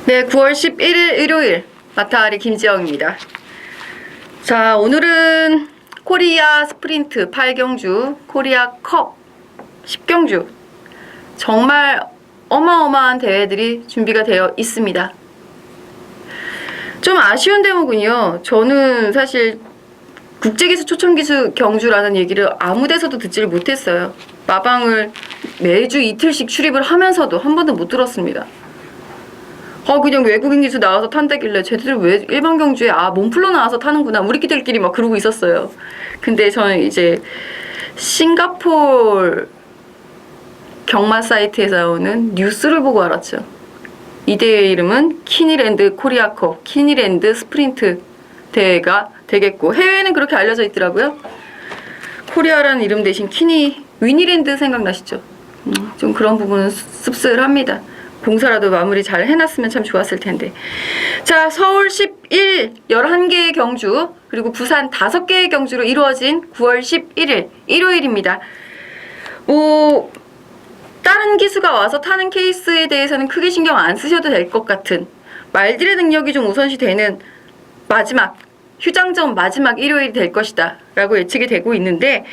네, 9월 11일 일요일 마타리 김지영입니다. 자, 오늘은 코리아 스프린트 8경주, 코리아 컵 10경주 정말 어마어마한 대회들이 준비가 되어 있습니다. 좀 아쉬운 대목은요, 저는 사실 국제기수 초청기수 경주라는 얘기를 아무 데서도 듣지를 못했어요. 마방을 매주 이틀씩 출입을 하면서도 한 번도 못 들었습니다. 그냥 외국인 기수 나와서 탄다길래 쟤들 왜 일반 경주에 몸풀러 나와서 타는구나 우리끼리 막 그러고 있었어요. 근데 저는 이제 싱가포르 경마 사이트에서 나오는 뉴스를 보고 알았죠. 이 대회의 이름은 키니랜드 코리아컵, 키니랜드 스프린트 대회가 되겠고, 해외에는 그렇게 알려져 있더라고요. 코리아라는 이름 대신 위니랜드 생각나시죠? 좀 그런 부분은 씁쓸합니다. 공사라도 마무리 잘 해놨으면 참 좋았을 텐데. 자, 서울 11, 11개의 경주, 그리고 부산 5개의 경주로 이루어진 9월 11일 일요일입니다. 다른 기수가 와서 타는 케이스에 대해서는 크게 신경 안 쓰셔도 될 것 같은, 말들의 능력이 좀 우선시 되는 휴장전 마지막 일요일이 될 것이다 라고 예측이 되고 있는데,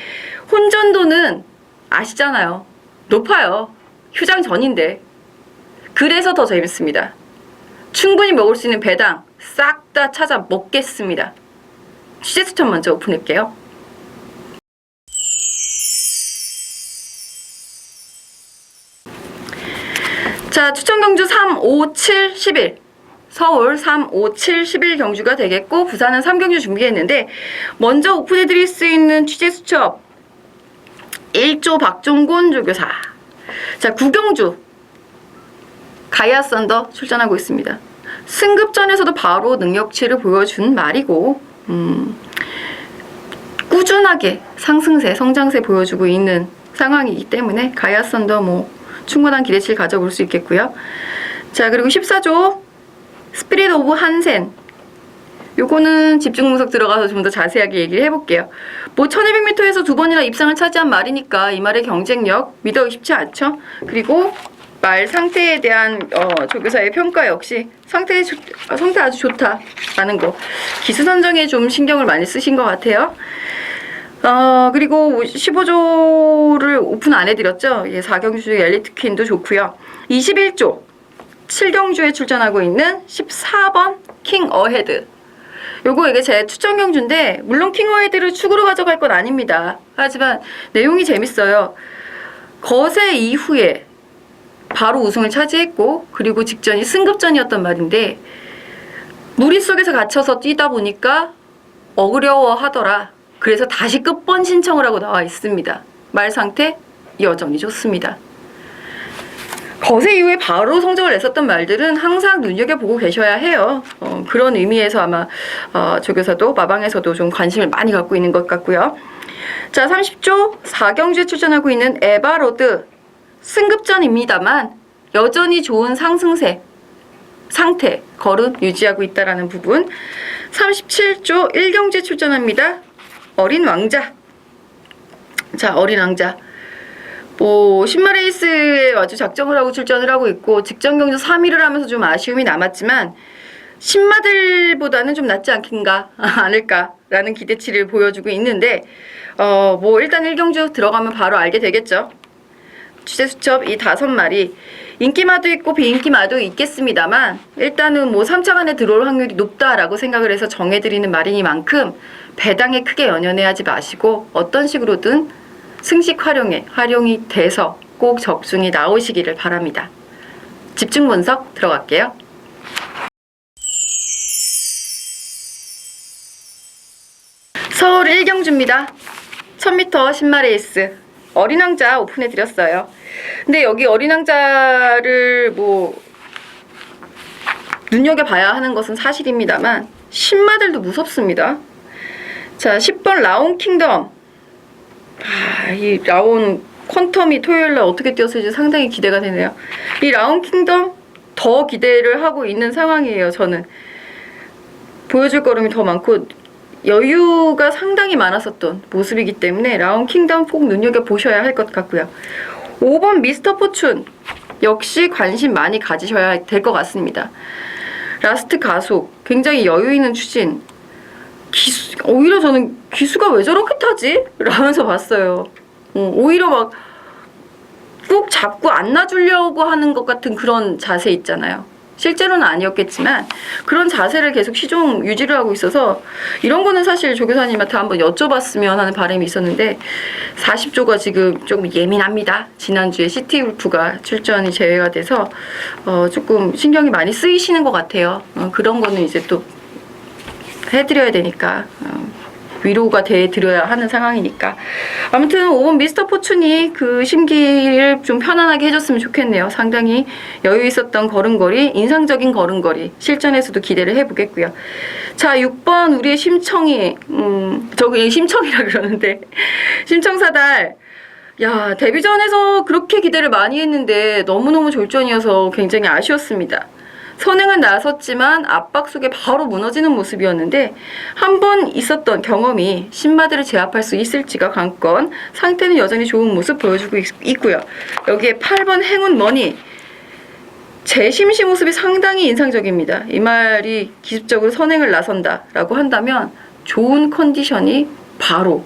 혼전도는 아시잖아요. 높아요. 휴장 전인데. 그래서 더 재밌습니다. 충분히 먹을 수 있는 배당 싹 다 찾아 먹겠습니다. 취재 추천 먼저 오픈할게요. 자, 추천 경주 3, 5, 7, 11. 서울 3, 5, 7, 11 경주가 되겠고, 부산은 3경주 준비했는데, 먼저 오픈해드릴 수 있는 취재 수첩 1조 박종곤 조교사. 자, 9경주 가이아 썬더 출전하고 있습니다. 승급전에서도 바로 능력치를 보여준 말이고, 꾸준하게 상승세, 성장세 보여주고 있는 상황이기 때문에 가이아 썬더 충분한 기대치를 가져볼 수 있겠고요. 자, 그리고 14조 스피릿 오브 한센. 요거는 집중 분석 들어가서 좀 더 자세하게 얘기를 해볼게요. 1200m에서 2번이나 입상을 차지한 말이니까 이 말의 경쟁력 믿어기 쉽지 않죠. 그리고 말 상태에 대한 조교사의 평가 역시 상태 아주 좋다라는 거, 기수 선정에 좀 신경을 많이 쓰신 것 같아요. 그리고 15조를 오픈 안 해드렸죠. 4경주 엘리트 퀸도 좋고요. 21조 7경주에 출전하고 있는 14번 킹 어헤드. 이게 제 추천 경주인데, 물론 킹 어헤드를 축으로 가져갈 건 아닙니다. 하지만 내용이 재밌어요. 거세 이후에 바로 우승을 차지했고, 그리고 직전이 승급전이었단 말인데, 무리 속에서 갇혀서 뛰다 보니까 어려워하더라. 그래서 다시 끝번 신청을 하고 나와 있습니다. 말 상태 여전히 좋습니다. 거세 이후에 바로 성적을 냈었던 말들은 항상 눈여겨보고 계셔야 해요. 그런 의미에서 아마 조교사도 마방에서도 좀 관심을 많이 갖고 있는 것 같고요. 자, 30조 4경주에 출전하고 있는 에바로드. 승급전입니다만 여전히 좋은 상승세 상태, 걸음 유지하고 있다라는 부분. 37조 1경주에 출전합니다. 어린 왕자. 자, 어린 왕자. 신마레이스에 아주 작정을 하고 출전을 하고 있고, 직전 경주 3위를 하면서 좀 아쉬움이 남았지만 신마들보다는 좀 낫지 않을까라는 기대치를 보여주고 있는데, 일단 1경주 들어가면 바로 알게 되겠죠. 취재수첩 이 5마리 인기마도 있고 비인기마도 있겠습니다만, 일단은 3차 안에 들어올 확률이 높다라고 생각을 해서 정해드리는 말이니만큼 배당에 크게 연연해하지 마시고, 어떤 식으로든 승식 활용이 돼서 꼭 적중이 나오시기를 바랍니다. 집중 분석 들어갈게요. 서울 1경주입니다. 1000m 신마레이스 어린 왕자 오픈해드렸어요. 근데 여기 어린 왕자를 눈여겨봐야 하는 것은 사실입니다만, 신마들도 무섭습니다. 자, 10번 라온 킹덤. 이 라온 퀀텀이 토요일날 어떻게 뛰었을지 상당히 기대가 되네요. 이 라온 킹덤 더 기대를 하고 있는 상황이에요. 저는 보여줄 걸음이 더 많고 여유가 상당히 많았었던 모습이기 때문에 라온 킹덤 꼭 눈여겨보셔야 할 것 같고요. 5번 미스터 포춘. 역시 관심 많이 가지셔야 될 것 같습니다. 라스트 가속, 굉장히 여유 있는 추진. 오히려 저는 기수가 왜 저렇게 타지? 라면서 봤어요. 오히려 막 꾹 잡고 안 놔주려고 하는 것 같은 그런 자세 있잖아요. 실제로는 아니었겠지만 그런 자세를 계속 시종 유지를 하고 있어서 이런 거는 사실 조교사님한테 한번 여쭤봤으면 하는 바람이 있었는데 40조가 지금 조금 예민합니다. 지난주에 시티울프가 출전이 제외가 돼서 조금 신경이 많이 쓰이시는 것 같아요. 그런 거는 이제 또 해드려야 되니까 위로가 돼드려야 하는 상황이니까. 아무튼 5번 미스터 포춘이 그 심기를 좀 편안하게 해줬으면 좋겠네요. 상당히 여유 있었던 걸음걸이, 인상적인 걸음걸이 실전에서도 기대를 해보겠고요. 자, 6번 우리의 심청이 저기 심청이라 그러는데 심청사달. 야, 데뷔전에서 그렇게 기대를 많이 했는데 너무너무 졸전이어서 굉장히 아쉬웠습니다. 선행은 나섰지만 압박 속에 바로 무너지는 모습이었는데 한 번 있었던 경험이 신마들을 제압할 수 있을지가 관건. 상태는 여전히 좋은 모습 보여주고 있고요. 여기에 8번 행운 머니. 재심시 모습이 상당히 인상적입니다. 이 말이 기습적으로 선행을 나선다라고 한다면 좋은 컨디션이 바로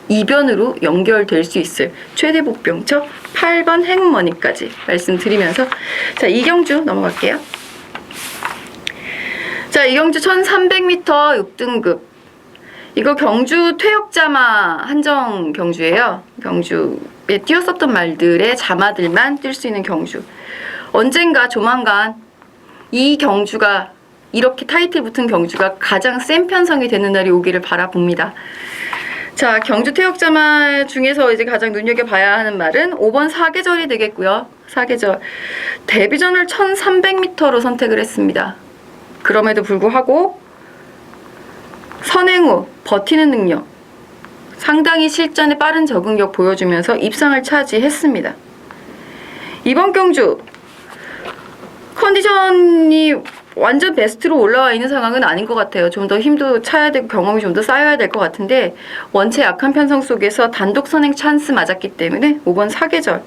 이변으로 연결될 수 있을 최대 복병처 8번 행운 머니까지 말씀드리면서 자, 이경주 넘어갈게요. 자, 이경주 1300m 6등급. 이거 경주 퇴역자마 한정 경주예요. 경주에 뛰었었던 말들의 자마들만 뛸 수 있는 경주. 언젠가 조만간 이 경주가 이렇게 타이틀 붙은 경주가 가장 센 편성이 되는 날이 오기를 바라봅니다. 자, 경주 퇴역자마 중에서 이제 가장 눈여겨봐야 하는 말은 5번 사계절이 되겠고요. 사계절. 데뷔전을 1300m로 선택을 했습니다. 그럼에도 불구하고 선행 후 버티는 능력, 상당히 실전에 빠른 적응력 보여주면서 입상을 차지했습니다. 이번 경주 컨디션이 완전 베스트로 올라와 있는 상황은 아닌 것 같아요. 좀 더 힘도 차야 되고 경험이 좀 더 쌓여야 될 것 같은데 원체 약한 편성 속에서 단독 선행 찬스 맞았기 때문에 5번 사계절.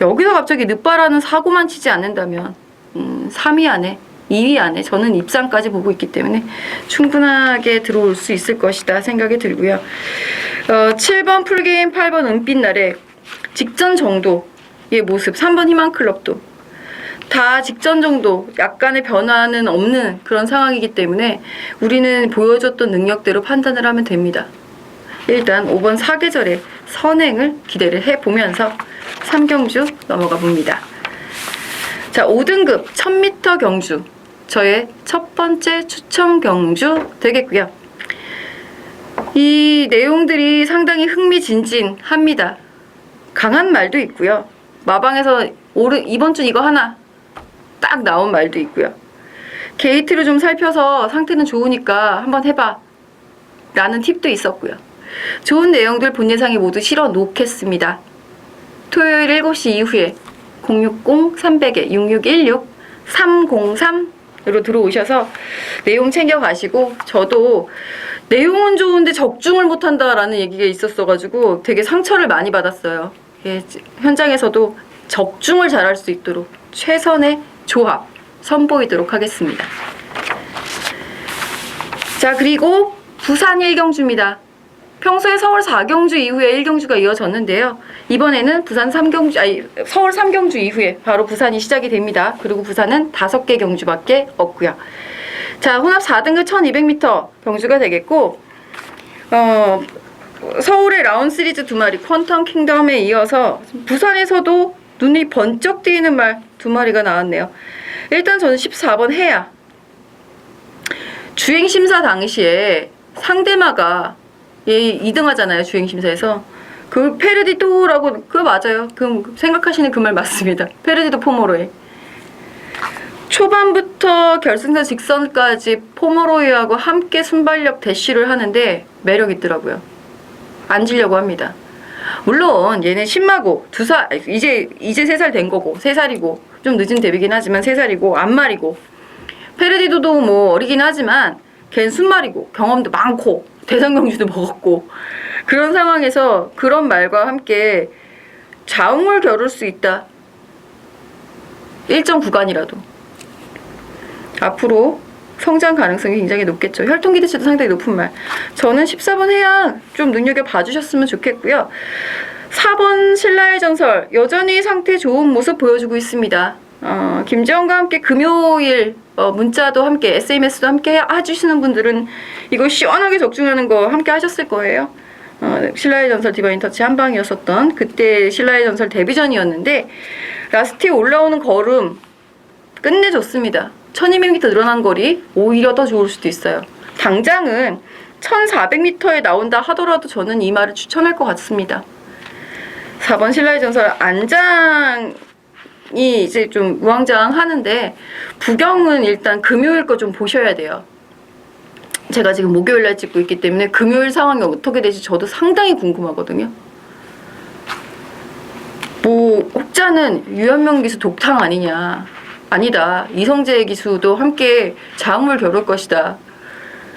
여기서 갑자기 늦바라는 사고만 치지 않는다면 3위 안에 2위 안에 저는 입상까지 보고 있기 때문에 충분하게 들어올 수 있을 것이다 생각이 들고요. 7번 풀게임, 8번 은빛날의 직전 정도의 모습, 3번 희망클럽도 다 직전 정도 약간의 변화는 없는 그런 상황이기 때문에 우리는 보여줬던 능력대로 판단을 하면 됩니다. 일단 5번 사계절의 선행을 기대를 해보면서 3경주 넘어가 봅니다. 자, 5등급 1000m 경주. 저의 첫 번째 추천 경주 되겠고요. 이 내용들이 상당히 흥미진진합니다. 강한 말도 있고요. 마방에서 이번 주 이거 하나 딱 나온 말도 있고요. 게이트를 좀 살펴서 상태는 좋으니까 한번 해봐 라는 팁도 있었고요. 좋은 내용들 본 예상에 모두 실어 놓겠습니다. 토요일 7시 이후에 060-300-6616-303으로 들어오셔서 내용 챙겨가시고, 저도 내용은 좋은데 적중을 못한다라는 얘기가 있었어가지고 되게 상처를 많이 받았어요. 예, 현장에서도 적중을 잘할 수 있도록 최선의 조합 선보이도록 하겠습니다. 자, 그리고 부산 1경주입니다. 평소에 서울 4경주 이후에 1경주가 이어졌는데요. 이번에는 서울 3경주 이후에 바로 부산이 시작이 됩니다. 그리고 부산은 5개 경주밖에 없고요. 자, 혼합 4등급 1200m 경주가 되겠고, 서울의 라운 시리즈 2마리 퀀텀 킹덤에 이어서 부산에서도 눈이 번쩍 뜨이는 말 2마리가 나왔네요. 일단 저는 14번 해야. 주행심사 당시에 상대마가 얘 2등 하잖아요, 주행심사에서. 그 페르디도라고, 그거 맞아요. 그 생각하시는 그 말 맞습니다. 페르디도 포모로이. 초반부터 결승선 직선까지 포모로이하고 함께 순발력 대쉬를 하는데 매력 있더라고요. 안 지려고 합니다. 물론 얘는 신마고 이제 3살 된 거고, 3살이고 좀 늦은 데뷔긴 하지만 3살이고 안말이고, 페르디도도 뭐 어리긴 하지만 걘 순말이고 경험도 많고 대상경주도 먹었고, 그런 상황에서 그런 말과 함께 자웅을 겨룰 수 있다. 일정 구간이라도 앞으로 성장 가능성이 굉장히 높겠죠. 혈통 기대치도 상당히 높은 말. 저는 14번 해양 좀 눈여겨봐 주셨으면 좋겠고요. 4번 신라의 전설 여전히 상태 좋은 모습 보여주고 있습니다. 김지영과 함께 금요일 문자도 함께 SMS도 함께 해주시는 분들은 이거 시원하게 적중하는 거 함께 하셨을 거예요. 신라의 전설 디바인 터치 한방이었었던 그때 신라의 전설 데뷔전이었는데 라스트에 올라오는 걸음 끝내줬습니다. 1200m 늘어난 거리 오히려 더 좋을 수도 있어요. 당장은 1400m에 나온다 하더라도 저는 이 말을 추천할 것 같습니다. 4번 신라의 전설 안장이 이제 좀 우왕좌왕하는데 부경은 일단 금요일 거 좀 보셔야 돼요. 제가 지금 목요일날 찍고 있기 때문에 금요일 상황이 어떻게 될지 저도 상당히 궁금하거든요. 뭐 혹자는 유현명 기수 독탕 아니냐, 아니다, 이성재 기수도 함께 자음을 겨룰 것이다,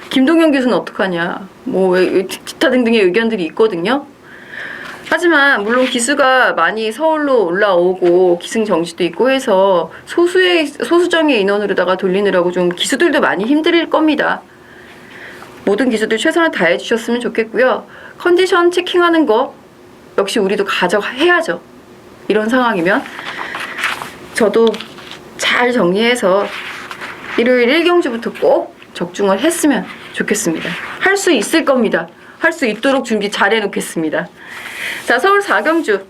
김동현 기수는 어떡하냐, 뭐 기타 등등의 의견들이 있거든요. 하지만 물론 기수가 많이 서울로 올라오고 기승정지도 있고 해서 소수정의 인원으로다가 돌리느라고 좀 기수들도 많이 힘들 겁니다. 모든 기수들 최선을 다해 주셨으면 좋겠고요. 컨디션 체킹하는 거 역시 우리도 가져해야죠. 이런 상황이면 저도 잘 정리해서 일요일 1경주부터 꼭 적중을 했으면 좋겠습니다. 할 수 있을 겁니다. 할 수 있도록 준비 잘 해놓겠습니다. 자, 서울 4경주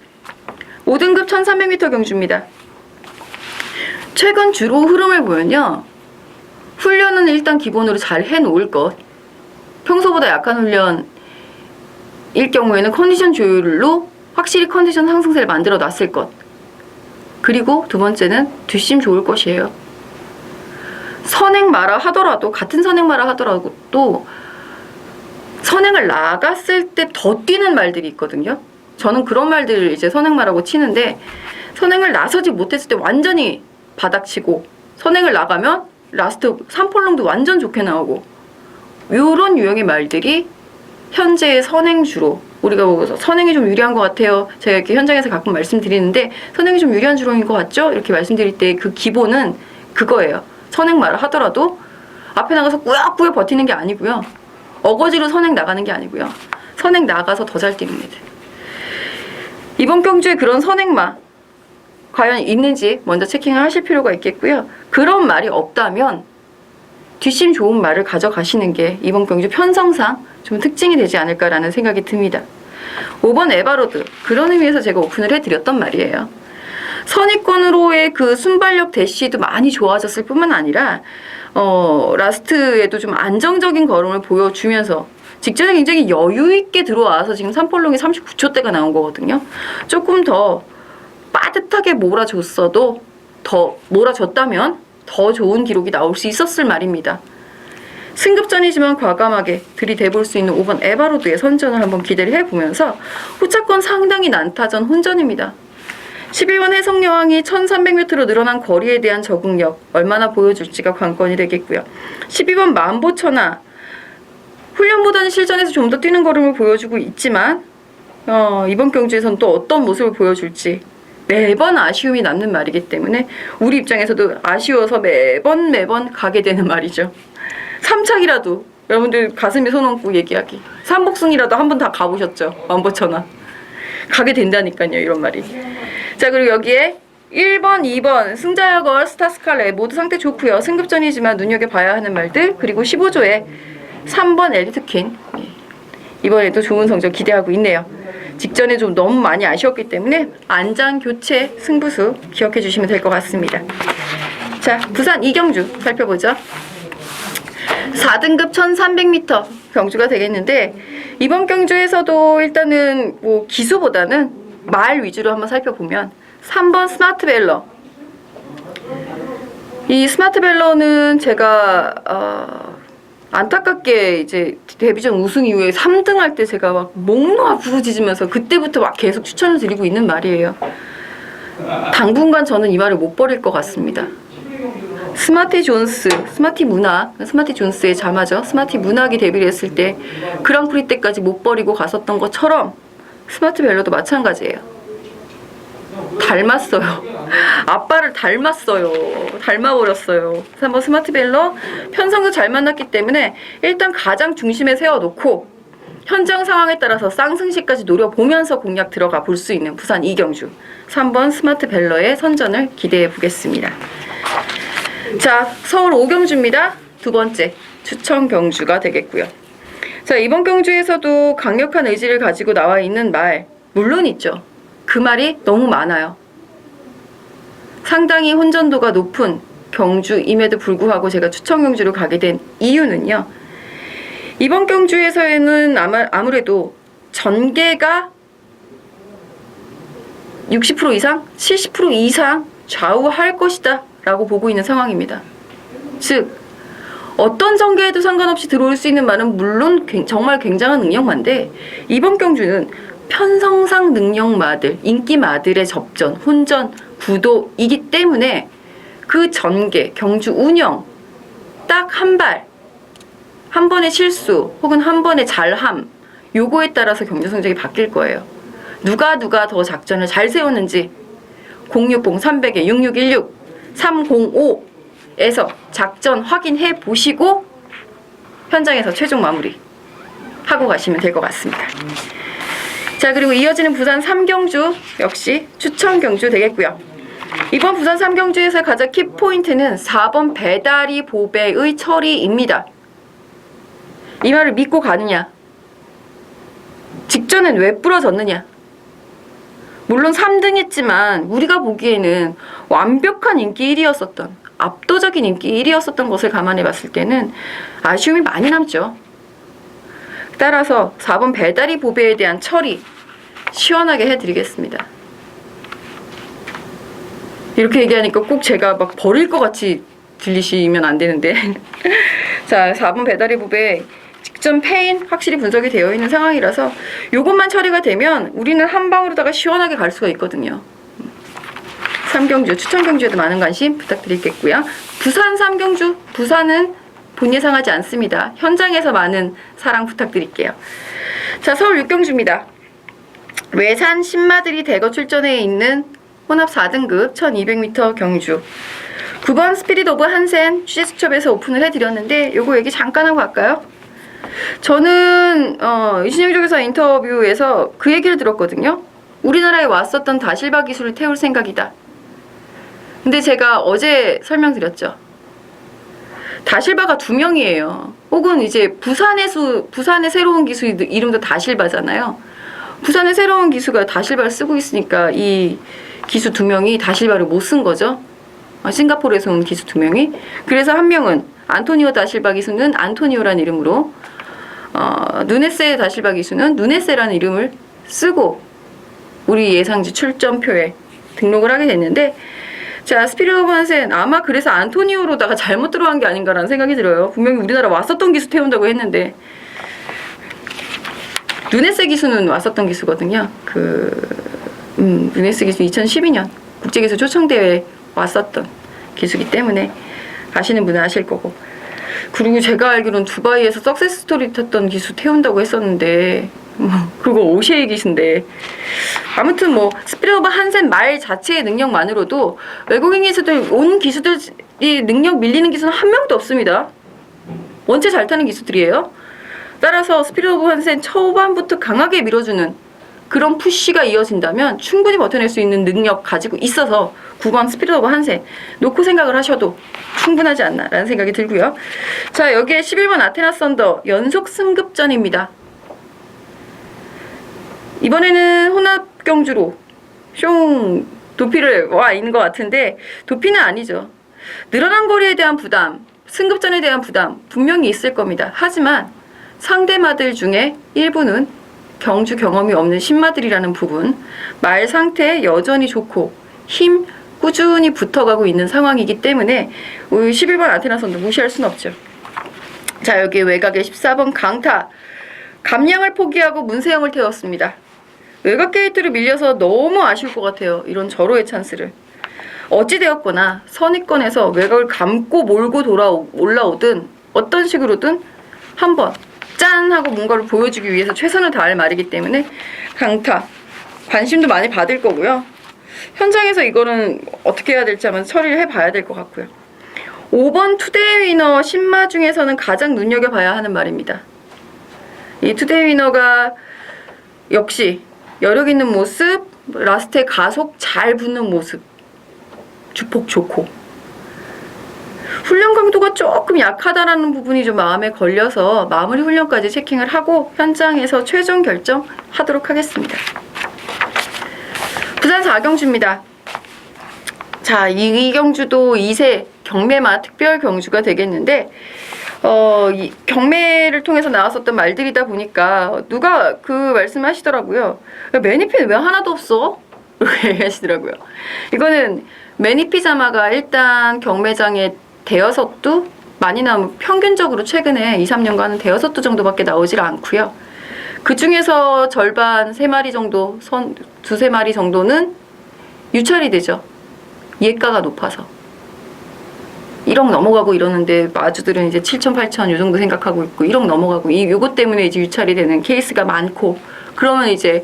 5등급 1300m 경주입니다. 최근 주로 흐름을 보면요, 훈련은 일단 기본으로 잘 해놓을 것, 평소보다 약한 훈련일 경우에는 컨디션 조율로 확실히 컨디션 상승세를 만들어 놨을 것, 그리고 두 번째는 뒷심 좋을 것이에요. 선행마라 하더라도, 같은 선행마라 하더라도 선행을 나갔을 때 더 뛰는 말들이 있거든요. 저는 그런 말들을 이제 선행마라고 치는데, 선행을 나서지 못했을 때 완전히 바닥치고 선행을 나가면 라스트 3폴롱도 완전 좋게 나오고, 요런 유형의 말들이 현재의 선행주로, 우리가 보고서 선행이 좀 유리한 것 같아요, 제가 이렇게 현장에서 가끔 말씀드리는데 선행이 좀 유리한 주로인 것 같죠? 이렇게 말씀드릴 때 그 기본은 그거예요. 선행마라 하더라도 앞에 나가서 꾸역꾸역 버티는 게 아니고요, 어거지로 선행 나가는 게 아니고요, 선행 나가서 더 잘 뛰는 애들. 이번 경주에 그런 선행마 과연 있는지 먼저 체킹을 하실 필요가 있겠고요. 그런 말이 없다면 뒷심 좋은 말을 가져가시는 게 이번 경주 편성상 좀 특징이 되지 않을까라는 생각이 듭니다. 5번 에바로드, 그런 의미에서 제가 오픈을 해드렸던 말이에요. 선입권으로의 그 순발력 대시도 많이 좋아졌을 뿐만 아니라 라스트에도 좀 안정적인 걸음을 보여주면서 직전에 굉장히 여유있게 들어와서 지금 3폴롱이 39초대가 나온 거거든요. 조금 더 빠듯하게 몰아줬어도, 더 몰아줬다면 더 좋은 기록이 나올 수 있었을 말입니다. 승급전이지만 과감하게 들이대볼 수 있는 5번 에바로드의 선전을 한번 기대를 해보면서 후차권 상당히 난타전 혼전입니다. 11번 해성여왕이 1300m로 늘어난 거리에 대한 적응력 얼마나 보여줄지가 관건이 되겠고요. 12번 만보천하 훈련보다는 실전에서 좀 더 뛰는 걸음을 보여주고 있지만 이번 경주에서는 또 어떤 모습을 보여줄지 매번 아쉬움이 남는 말이기 때문에 우리 입장에서도 아쉬워서 매번 가게 되는 말이죠. 3착이라도 여러분들 가슴에 손 얹고 얘기하기, 3복승이라도 한 번 다 가보셨죠? 만보천하 가게 된다니까요, 이런 말이. 자, 그리고 여기에 1번, 2번 승자여걸, 스타스칼렛 모두 상태 좋고요. 승급전이지만 눈여겨봐야 하는 말들, 그리고 15조에 3번 엘리트퀸, 이번에도 좋은 성적 기대하고 있네요. 직전에 좀 너무 많이 아쉬웠기 때문에 안장 교체 승부수 기억해 주시면 될 것 같습니다. 자, 부산 2경주 살펴보죠. 4등급 1300m 경주가 되겠는데, 이번 경주에서도 일단은 뭐 기수보다는 말 위주로 한번 살펴보면 3번 스마트 벨러, 이 스마트 벨러는 제가 안타깝게 이제 데뷔전 우승 이후에 3등 할 때 제가 막 목 놓아 부르짖으면서 그때부터 막 계속 추천을 드리고 있는 말이에요. 당분간 저는 이 말을 못 버릴 것 같습니다. 스마티 존스, 스마티 문학, 스마티 존스의 자마죠. 스마티 문학이 데뷔를 했을 때 그랑프리 때까지 못 버리고 갔었던 것처럼 스마트 벨러도 마찬가지예요. 닮았어요. 아빠를 닮았어요. 닮아버렸어요. 3번 스마트 벨러. 편성도 잘 만났기 때문에 일단 가장 중심에 세워놓고 현장 상황에 따라서 쌍승시까지 노려보면서 공략 들어가 볼 수 있는 부산 이경주. 3번 스마트 벨러의 선전을 기대해 보겠습니다. 자, 서울 오경주입니다. 두 번째 추천 경주가 되겠고요. 자, 이번 경주에서도 강력한 의지를 가지고 나와 있는 말 물론 있죠. 그 말이 너무 많아요. 상당히 혼전도가 높은 경주임에도 불구하고 제가 추천 경주로 가게 된 이유는요. 이번 경주에서는 아무래도 전개가 60% 이상, 70% 이상 좌우할 것이다 라고 보고 있는 상황입니다. 즉 어떤 전개에도 상관없이 들어올 수 있는 말은 물론 정말 굉장한 능력마인데 이번 경주는 편성상 능력마들, 인기마들의 접전, 혼전, 구도이기 때문에 그 전개, 경주 운영 딱 한 발, 한 번의 실수 혹은 한 번의 잘함 요거에 따라서 경주 성적이 바뀔 거예요. 누가 더 작전을 잘 세웠는지 060, 300에 6616, 305에서 작전 확인해 보시고 현장에서 최종 마무리 하고 가시면 될 것 같습니다. 자, 그리고 이어지는 부산 3경주 역시 추천 경주 되겠고요. 이번 부산 3경주에서 가장 키포인트는 4번 배다리 보배의 처리입니다. 이 말을 믿고 가느냐? 직전엔 왜 부러졌느냐? 물론 3등 했지만 우리가 보기에는 완벽한 인기 1위였었던, 압도적인 인기 1위였었던 것을 감안해 봤을 때는 아쉬움이 많이 남죠. 따라서 4번 배다리 보배에 대한 처리 시원하게 해드리겠습니다. 이렇게 얘기하니까 꼭 제가 막 버릴 것 같이 들리시면 안 되는데 자, 4번 배다리 보배 직전 패인 확실히 분석이 되어 있는 상황이라서 요것만 처리가 되면 우리는 한 방으로다가 시원하게 갈 수가 있거든요. 3경주, 추천 경주에도 많은 관심 부탁드리겠고요. 부산 3경주, 부산은 본 예상하지 않습니다. 현장에서 많은 사랑 부탁드릴게요. 자, 서울 6경주입니다. 외산 신마들이 대거 출전해 있는 혼합 4등급 1200m 경주 9번 스피릿 오브 한센 취재수첩에서 오픈을 해드렸는데 요거 얘기 잠깐 하고 갈까요? 저는 이신영 조교사 인터뷰에서 그 얘기를 들었거든요. 우리나라에 왔었던 다실바 기술을 태울 생각이다. 근데 제가 어제 설명드렸죠. 다실바가 2명이에요. 혹은 이제 부산의 새로운 기수 이름도 다실바잖아요. 부산의 새로운 기수가 다실바를 쓰고 있으니까 이 기수 2명이 다실바를 못 쓴 거죠. 싱가포르에서 온 기수 2명이. 그래서 한 명은 안토니오 다실바 기수는 안토니오라는 이름으로 누네세 다실바 기수는 누네세라는 이름을 쓰고 우리 예상지 출전표에 등록을 하게 됐는데 자, 스피릿 오브 한센 아마 그래서 안토니오로다가 잘못 들어간 게 아닌가라는 생각이 들어요. 분명히 우리나라 왔었던 기수 태운다고 했는데 누네세 기수는 왔었던 기수거든요. 누네세 기수 2012년 국제기수 초청대회에 왔었던 기수기 때문에 아시는 분은 아실 거고. 그리고 제가 알기로는 두바이에서 석세스 스토리 탔던 기수 태운다고 했었는데 그리고 오셰이 기수인데 아무튼 뭐 스피릿 오브 한센 말 자체의 능력만으로도 외국인 기수들 온 기수들이 능력 밀리는 기수는 한 명도 없습니다. 원체 잘 타는 기수들이에요. 따라서 스피릿 오브 한센 초반부터 강하게 밀어주는 그런 푸시가 이어진다면 충분히 버텨낼 수 있는 능력 가지고 있어서 9번 스피릿 오브 한센 놓고 생각을 하셔도 충분하지 않나 라는 생각이 들고요. 자, 여기에 11번 아테나 썬더 연속 승급전입니다. 이번에는 혼합 경주로 숑 도피를 와 있는 것 같은데 도피는 아니죠. 늘어난 거리에 대한 부담, 승급전에 대한 부담 분명히 있을 겁니다. 하지만 상대마들 중에 일부는 경주 경험이 없는 신마들이라는 부분, 말 상태 여전히 좋고 힘 꾸준히 붙어가고 있는 상황이기 때문에 11번 아테나 선도 무시할 수는 없죠. 자, 여기 외곽에 14번 강타 감량을 포기하고 문세영을 태웠습니다. 외곽 게이트를 밀려서 너무 아쉬울 것 같아요. 이런 절호의 찬스를. 어찌되었거나 선입권에서 외곽을 감고 몰고 올라오든 어떤 식으로든 한번 짠 하고 뭔가를 보여주기 위해서 최선을 다할 말이기 때문에 강타 관심도 많이 받을 거고요. 현장에서 이거는 어떻게 해야 될지 한번 처리를 해봐야 될 것 같고요. 5번 투데이 위너 신마 중에서는 가장 눈여겨봐야 하는 말입니다. 이 투데이 위너가 역시 여력 있는 모습, 라스트에 가속 잘 붙는 모습, 주폭 좋고, 훈련 강도가 조금 약하다라는 부분이 좀 마음에 걸려서 마무리 훈련까지 체킹을 하고 현장에서 최종 결정하도록 하겠습니다. 부산 4경주입니다. 자, 이 경주도 2세 경매마 특별 경주가 되겠는데, 이 경매를 통해서 나왔었던 말들이다 보니까 누가 그 말씀하시더라고요. 매니피는 왜 하나도 없어? 이렇게 얘기하시더라고요. 이거는 매니피 자마가 일단 경매장에 대여섯두 많이 나오면 평균적으로 최근에 2, 3년간은 대여섯두 정도밖에 나오질 않고요. 그 중에서 절반 3마리 정도, 두세 마리 정도는 유찰이 되죠. 예가가 높아서. 1억 넘어가고 이러는데 마주들은 이제 7천, 8천 요 정도 생각하고 있고 1억 넘어가고 요것 때문에 이제 유찰이 되는 케이스가 많고, 그러면 이제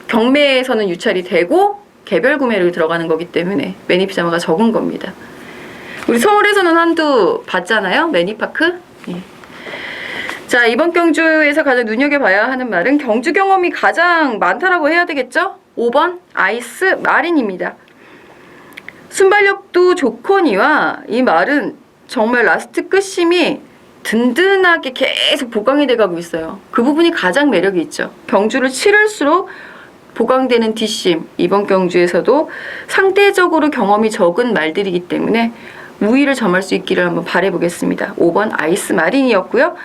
경매에서는 유찰이 되고 개별 구매를 들어가는 거기 때문에 매니피자마가 적은 겁니다. 우리 서울에서는 한두 봤잖아요. 매니파크. 예. 자, 이번 경주에서 가장 눈여겨봐야 하는 말은 경주 경험이 가장 많다라고 해야 되겠죠? 5번 아이스 마린입니다. 순발력도 좋거니와 이 말은 정말 라스트 끝심이 든든하게 계속 보강이 돼가고 있어요. 그 부분이 가장 매력이 있죠. 경주를 치를수록 보강되는 뒷심, 이번 경주에서도 상대적으로 경험이 적은 말들이기 때문에 우위를 점할 수 있기를 한번 바라보겠습니다. 5번 아이스 마린이었고요.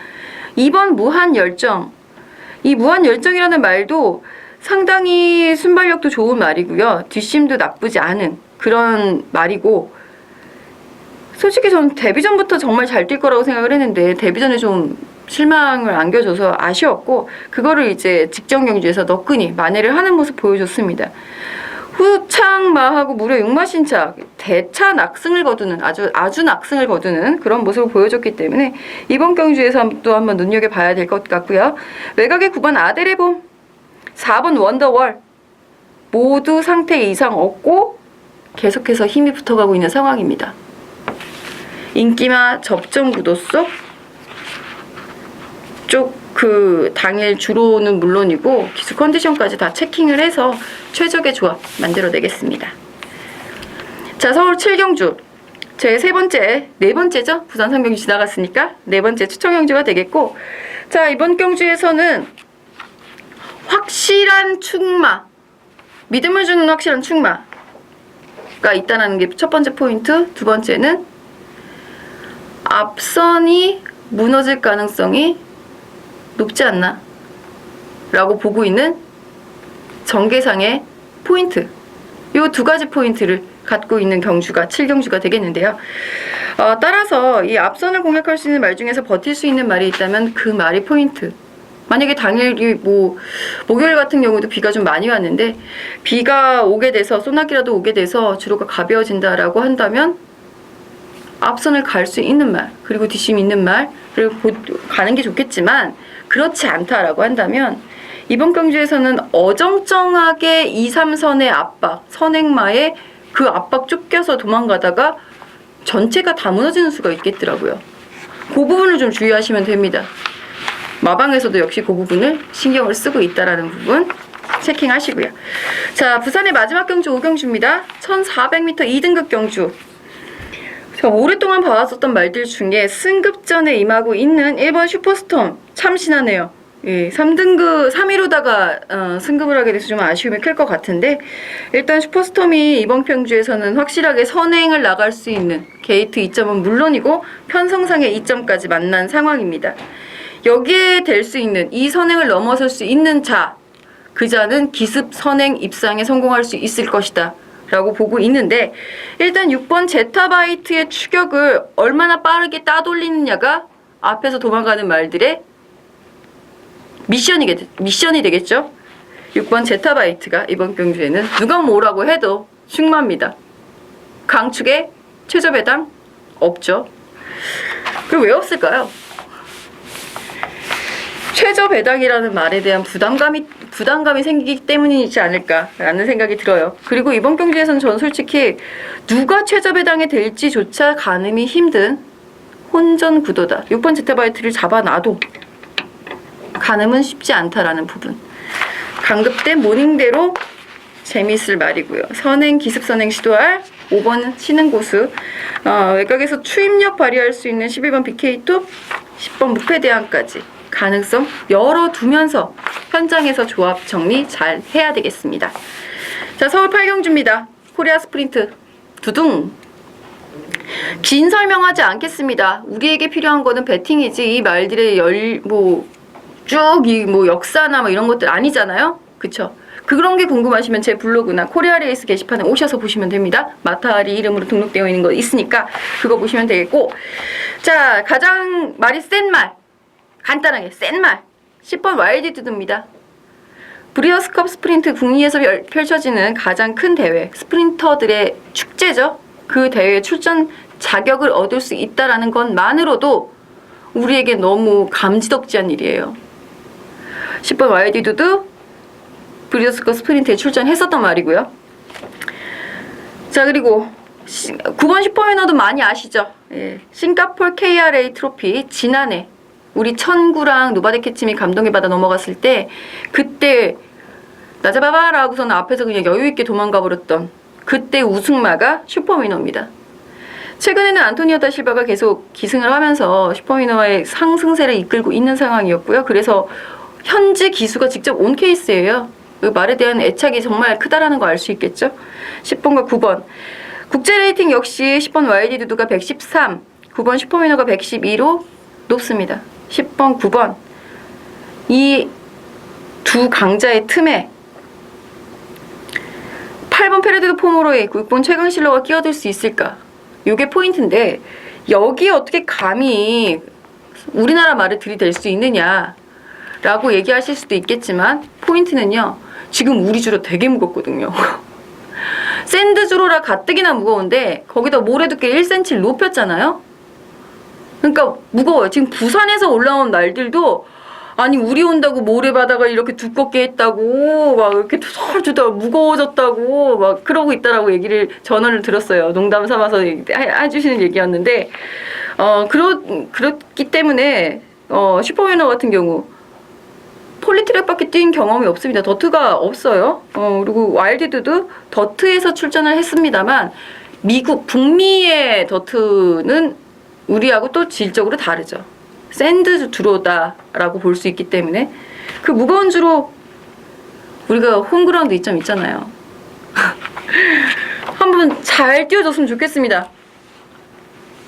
2번 무한열정. 이 무한열정이라는 말도 상당히 순발력도 좋은 말이고요. 뒷심도 나쁘지 않은 그런 말이고, 솔직히 저는 데뷔전부터 정말 잘 뛸 거라고 생각을 했는데 데뷔전에 좀 실망을 안겨줘서 아쉬웠고, 그거를 이제 직전 경주에서 너끈히 만회를 하는 모습 보여줬습니다. 후창마하고 무려 6마 신차 대차 낙승을 거두는 아주 낙승을 거두는 그런 모습을 보여줬기 때문에 이번 경주에서 또 한번 눈여겨봐야 될 것 같고요. 외곽의 9번 아데레봄, 4번 원더월 모두 상태 이상 없고 계속해서 힘이 붙어가고 있는 상황입니다. 인기마 접점 구도 속 쪽 그 당일 주로는 물론이고 기수 컨디션까지 다 체킹을 해서 최적의 조합 만들어내겠습니다. 자, 서울 7경주 제 네 번째죠. 부산 3경주 지나갔으니까 네 번째 추천 경주가 되겠고, 자, 이번 경주에서는 확실한 충마, 믿음을 주는 확실한 충마가 있다는 게 첫 번째 포인트. 두 번째는 앞선이 무너질 가능성이 높지 않나 라고 보고 있는 전개상의 포인트, 요 두 가지 포인트를 갖고 있는 경주가 7경주가 되겠는데요. 따라서 이 앞선을 공략할 수 있는 말 중에서 버틸 수 있는 말이 있다면 그 말이 포인트. 만약에 당일이 목요일 같은 경우도 비가 좀 많이 왔는데 비가 오게 돼서 소나기라도 오게 돼서 주로가 가벼워진다라고 한다면 앞선을 갈 수 있는 말, 그리고 뒷심 있는 말을 가는 게 좋겠지만, 그렇지 않다라고 한다면 이번 경주에서는 어정쩡하게 2, 3선의 압박, 선행마에 그 압박 쫓겨서 도망가다가 전체가 다 무너지는 수가 있겠더라고요. 그 부분을 좀 주의하시면 됩니다. 마방에서도 역시 그 부분을 신경을 쓰고 있다라는 부분 체킹하시고요. 자, 부산의 마지막 경주 5경주입니다. 1400m 2등급 경주. 제가 오랫동안 봐왔었던 말들 중에 승급전에 임하고 있는 1번 슈퍼스톰 참신하네요. 예, 3등급 3위로다가 승급을 하게 돼서 좀 아쉬움이 클 것 같은데, 일단 슈퍼스톰이 이번 경주에서는 확실하게 선행을 나갈 수 있는 게이트 2점은 물론이고 편성상의 2점까지 만난 상황입니다. 여기에 될 수 있는, 이 선행을 넘어설 수 있는 자, 그 자는 기습 선행 입상에 성공할 수 있을 것이다 라고 보고 있는데, 일단 6번 제타바이트의 추격을 얼마나 빠르게 따돌리느냐가 앞에서 도망가는 말들의 미션이 되겠죠. 6번 제타바이트가 이번 경주에는 누가 뭐라고 해도 충마입니다. 강축에 최저배당 없죠. 그리고 왜 없을까요? 최저 배당이라는 말에 대한 부담감이 생기기 때문이지 않을까라는 생각이 들어요. 그리고 이번 경기에서는 전 솔직히 누가 최저 배당이 될지조차 가늠이 힘든 혼전 구도다. 6번 제타바이트를 잡아놔도 가늠은 쉽지 않다라는 부분. 강급된 모닝대로 재미있을 말이고요. 선행, 기습선행 시도할 5번 신흥고수. 외곽에서 추임력 발휘할 수 있는 11번 BK2, 10번 무패대항까지 가능성 열어두면서 현장에서 조합 정리 잘 해야 되겠습니다. 자, 서울 8경주입니다. 코리아 스프린트 두둥. 긴 설명하지 않겠습니다. 우리에게 필요한 거는 배팅이지 이 말들의 쭉 역사나 이런 것들 아니잖아요. 그쵸? 그런 게 궁금하시면 제 블로그나 코리아 레이스 게시판에 오셔서 보시면 됩니다. 마타리 이름으로 등록되어 있는 거 있으니까 그거 보시면 되겠고, 자, 가장 말이 센 말, 간단하게 센 말, 10번 와일드두드입니다. 브리어스컵 스프린트 북미에서 펼쳐지는 가장 큰 대회, 스프린터들의 축제죠. 그 대회에 출전 자격을 얻을 수 있다라는 것만으로도 우리에게 너무 감지덕지한 일이에요. 10번 와일드두드 브리어스컵 스프린트에 출전했었단 말이고요. 자, 그리고 9번 슈퍼위너도 많이 아시죠? 예, 싱가폴 KRA 트로피 지난해 우리 천구랑 노바데케침이 감동을 받아 넘어갔을 때 그때 나자바바라 하고서는 앞에서 그냥 여유있게 도망가 버렸던 그때 우승마가 슈퍼위너입니다. 최근에는 안토니오 다 실바가 계속 기승을 하면서 슈퍼위너의 상승세를 이끌고 있는 상황이었고요. 그래서 현지 기수가 직접 온 케이스예요. 그 말에 대한 애착이 정말 크다라는 거 알 수 있겠죠. 10번과 9번 국제 레이팅 역시 10번 와일드두드가 113, 9번 슈퍼위너가 112로 높습니다. 10번, 9번 이 두 강자의 틈에 8번 페레드도 포모로에 6번 최강실러가 끼어들 수 있을까? 요게 포인트인데 여기에 어떻게 감히 우리나라 말을 들이댈 수 있느냐 라고 얘기하실 수도 있겠지만 포인트는요, 지금 우리 주로 되게 무겁거든요. 샌드 주로라 가뜩이나 무거운데 거기다 모래두께 1cm 높였잖아요. 그러니까 무거워요. 지금 부산에서 올라온 날들도 아니 우리 온다고 모래바다가 이렇게 두껍게 했다고 막 이렇게 투덜투덜 무거워졌다고 막 그러고 있다라고 전언을 들었어요. 농담 삼아서 해주시는 얘기였는데 그렇기 때문에 슈퍼위너 같은 경우 폴리트랙밖에 뛴 경험이 없습니다. 더트가 없어요. 그리고 와일드두드 더트에서 출전을 했습니다만 미국 북미의 더트는 우리하고 또 질적으로 다르죠. 샌드 주로다라고 볼 수 있기 때문에 그 무거운 주로 우리가 홈그라운드 2점 있잖아요. 한번 잘 띄워줬으면 좋겠습니다.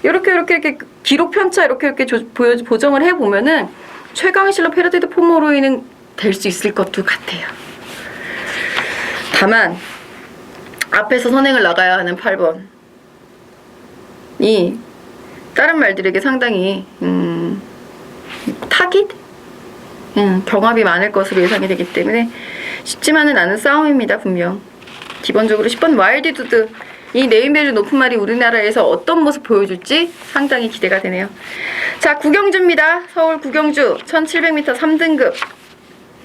이렇게 기록 편차 이렇게 보정을 해보면은 최강실러 페르디드 포모로이는 될 수 있을 것도 같아요. 다만 앞에서 선행을 나가야 하는 8번이 다른 말들에게 상당히 타깃? 경합이 많을 것으로 예상이 되기 때문에 쉽지만은 않은 싸움입니다. 분명. 기본적으로 10번 와일드두드 이 네임밸류 높은 말이 우리나라에서 어떤 모습 보여줄지 상당히 기대가 되네요. 자, 구경주입니다. 서울 구경주 1700m 3등급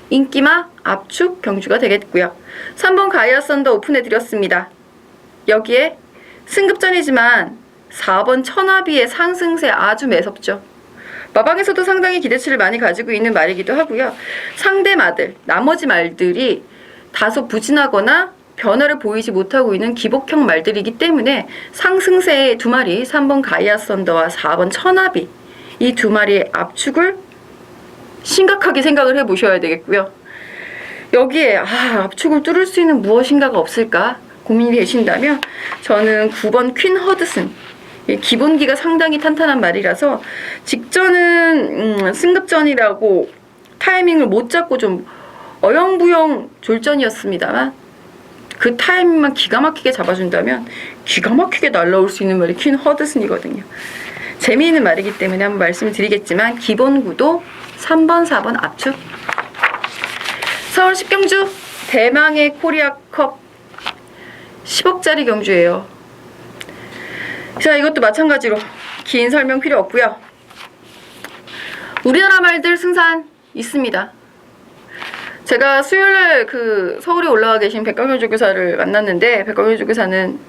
인기마 압축 경주가 되겠고요. 3번 가이아 썬더 오픈해드렸습니다. 여기에 승급전이지만 4번 천하비의 상승세 아주 매섭죠. 마방에서도 상당히 기대치를 많이 가지고 있는 말이기도 하고요. 상대 마들, 나머지 말들이 다소 부진하거나 변화를 보이지 못하고 있는 기복형 말들이기 때문에 상승세의 두 마리 3번 가이아 썬더와 4번 천하비 이 두 마리의 압축을 심각하게 생각을 해보셔야 되겠고요. 여기에 압축을 뚫을 수 있는 무엇인가가 없을까 고민이 되신다면 저는 9번 퀸 허드슨 기본기가 상당히 탄탄한 말이라서 직전은 승급전이라고 타이밍을 못 잡고 좀 어영부영 졸전이었습니다만 그 타이밍만 기가 막히게 잡아준다면 기가 막히게 날라올 수 있는 말이 퀸 허드슨이거든요. 재미있는 말이기 때문에 한번 말씀드리겠지만 기본 구도 3번, 4번 압축. 서울 10경주 대망의 코리아컵 10억짜리 경주예요. 자, 이것도 마찬가지로 긴 설명 필요 없고요. 우리나라 말들 승산 있습니다. 제가 수요일날 그 서울에 올라와 계신 백광현 조교사를 만났는데 백광현 조교사는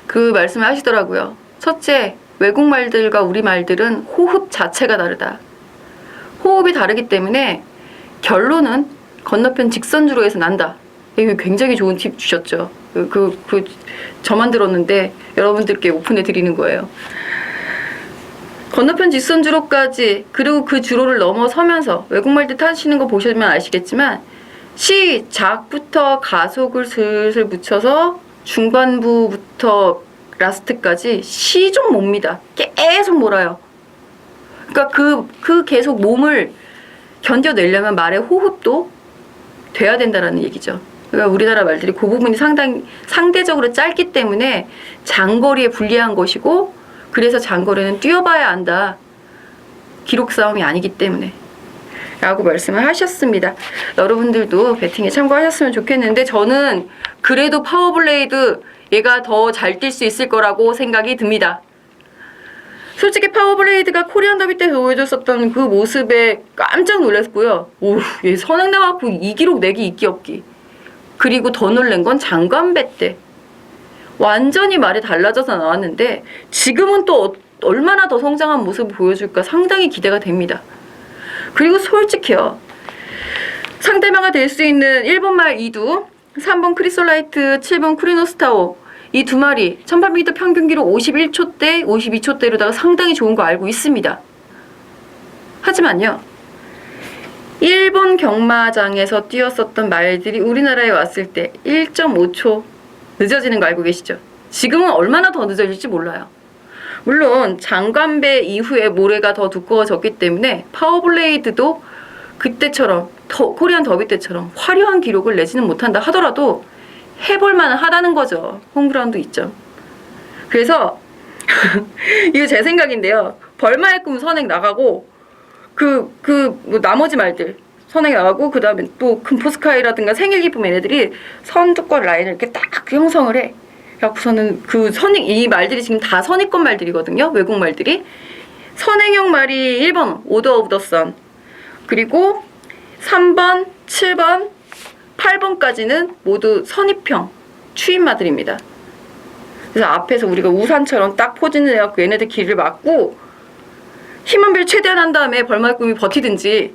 그 말씀을 하시더라고요. 첫째, 외국 말들과 우리 말들은 호흡 자체가 다르다. 호흡이 다르기 때문에 결론은 건너편 직선주로에서 난다. 이거 굉장히 좋은 팁 주셨죠. 저만 들었는데 여러분들께 오픈해 드리는 거예요. 건너편 직선주로까지 그리고 그 주로를 넘어서면서 외국말들 타시는 거 보시면 아시겠지만 시작부터 가속을 슬슬 붙여서 중반부부터 라스트까지 시 좀 몹니다. 계속 몰아요. 그러니까 그 계속 몸을 견뎌내려면 말의 호흡도 돼야 된다라는 얘기죠. 그러니까 우리나라 말들이 그 부분이 상대적으로 짧기 때문에 장거리에 불리한 것이고 그래서 장거리는 뛰어봐야 한다. 기록 싸움이 아니기 때문에 라고 말씀을 하셨습니다. 여러분들도 배팅에 참고하셨으면 좋겠는데 저는 그래도 파워블레이드 얘가 더 잘 뛸 수 있을 거라고 생각이 듭니다. 솔직히 파워블레이드가 코리안 더비 때 보여줬었던 그 모습에 깜짝 놀랐고요. 오, 얘 선행 나와갖고 이 기록 내기 있기 없기. 그리고 더 놀란 건 장관배 때 완전히 말이 달라져서 나왔는데 지금은 또 얼마나 더 성장한 모습을 보여줄까 상당히 기대가 됩니다. 그리고 솔직히요. 상대마가 될 수 있는 1번 말 이두, 3번 크리솔라이트, 7번 쿠리노스타오 이 두 마리 1800m 평균 기록 51초대, 52초대로다가 상당히 좋은 거 알고 있습니다. 하지만요. 일본 경마장에서 뛰었었던 말들이 우리나라에 왔을 때 1.5초 늦어지는 거 알고 계시죠? 지금은 얼마나 더 늦어질지 몰라요. 물론 장관배 이후에 모래가 더 두꺼워졌기 때문에 파워블레이드도 그때처럼 코리안 더비 때처럼 화려한 기록을 내지는 못한다 하더라도 해볼만 하다는 거죠. 홈그라운드 있죠. 그래서 이거 제 생각인데요. 벌마의 꿈 선행 나가고 뭐 나머지 말들 선행 나가고 그 다음에 또 금포스카이라든가 생일기쁨 얘네들이 선두권 라인을 이렇게 딱 형성을 해. 그래갖고서는 이 말들이 지금 다 선입권 말들이거든요. 외국 말들이. 선행형 말이 1번 오더 오브 더 선 그리고 3번, 7번, 8번까지는 모두 선입형 추임마들입니다. 그래서 앞에서 우리가 우산처럼 딱 포진을 해갖고 얘네들 길을 막고 힘한 별 최대한 한 다음에 벌마의 꿈이 버티든지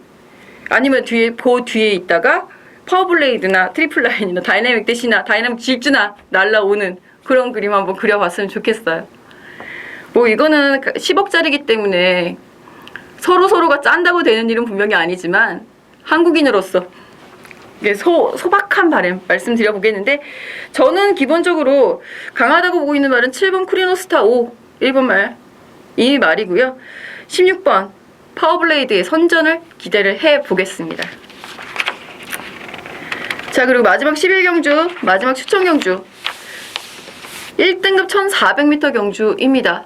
아니면 뒤에 있다가 파워블레이드나 트리플라인이나 다이나믹 대시나 다이나믹 질주나 날라오는 그런 그림 한번 그려봤으면 좋겠어요. 뭐 이거는 10억짜리기 때문에 서로가 짠다고 되는 일은 분명히 아니지만 한국인으로서 소박한 바람 말씀드려보겠는데 저는 기본적으로 강하다고 보고 있는 말은 7번 쿠리노스타 5 1번 말 이 말이고요. 16번 파워블레이드의 선전을 기대를 해보겠습니다. 자, 그리고 마지막 11경주 마지막 추천 경주 1등급 1400m 경주입니다.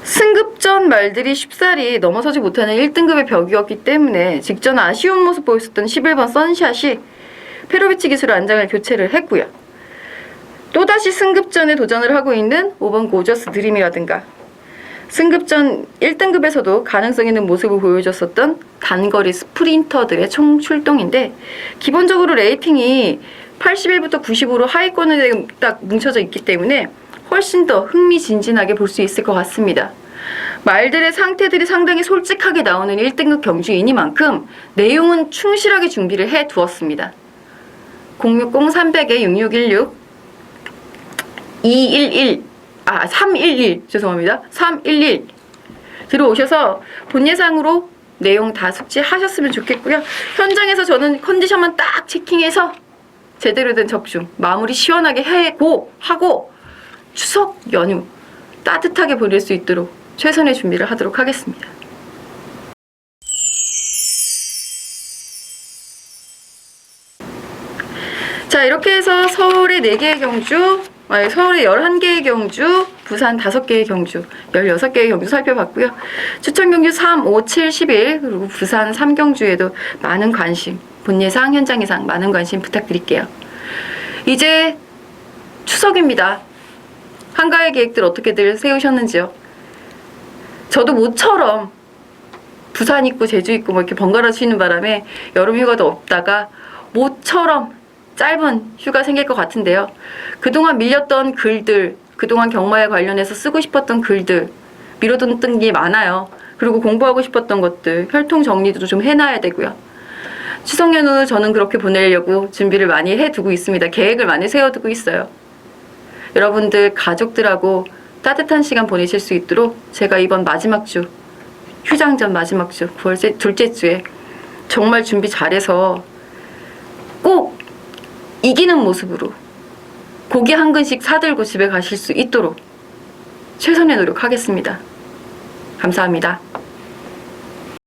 승급전 말들이 쉽사리 넘어서지 못하는 1등급의 벽이었기 때문에 직전 아쉬운 모습 보였었던 11번 선샷이 페로비치 기술로 안장을 교체를 했고요. 또다시 승급전에 도전을 하고 있는 5번 고저스 드림이라든가 승급전 1등급에서도 가능성 있는 모습을 보여줬었던 단거리 스프린터들의 총 출동인데 기본적으로 레이팅이 81부터 90으로 하위권에 딱 뭉쳐져 있기 때문에 훨씬 더 흥미진진하게 볼 수 있을 것 같습니다. 말들의 상태들이 상당히 솔직하게 나오는 1등급 경주이니만큼 내용은 충실하게 준비를 해두었습니다. 060-300에 6616 311 죄송합니다. 311 들어오셔서 본 예상으로 내용 다 숙지하셨으면 좋겠고요. 현장에서 저는 컨디션만 딱 체킹해서 제대로 된 적중 마무리 시원하게 하고 추석 연휴 따뜻하게 보낼 수 있도록 최선의 준비를 하도록 하겠습니다. 자, 이렇게 해서 서울의 4개의 경주, 서울의 11개의 경주, 부산 5개의 경주, 16개의 경주 살펴봤고요. 추천 경주 3, 5, 7, 11 그리고 부산 3경주에도 많은 관심, 본 예상, 현장 예상 많은 관심 부탁드릴게요. 이제 추석입니다. 한가위 계획들 어떻게들 세우셨는지요? 저도 모처럼 부산 있고 제주 있고 뭐 이렇게 번갈아 쉬는 바람에 여름 휴가도 없다가 모처럼 짧은 휴가 생길 것 같은데요. 그동안 밀렸던 글들, 그동안 경마에 관련해서 쓰고 싶었던 글들, 미뤄뒀던 게 많아요. 그리고 공부하고 싶었던 것들, 혈통 정리도 좀 해놔야 되고요. 추석 연휴 저는 그렇게 보내려고 준비를 많이 해두고 있습니다. 계획을 많이 세워두고 있어요. 여러분들 가족들하고 따뜻한 시간 보내실 수 있도록 제가 이번 마지막 주, 휴장 전 마지막 주, 9월 둘째 주에 정말 준비 잘해서 꼭 이기는 모습으로 고기 한 근씩 사들고 집에 가실 수 있도록 최선의 노력하겠습니다. 감사합니다.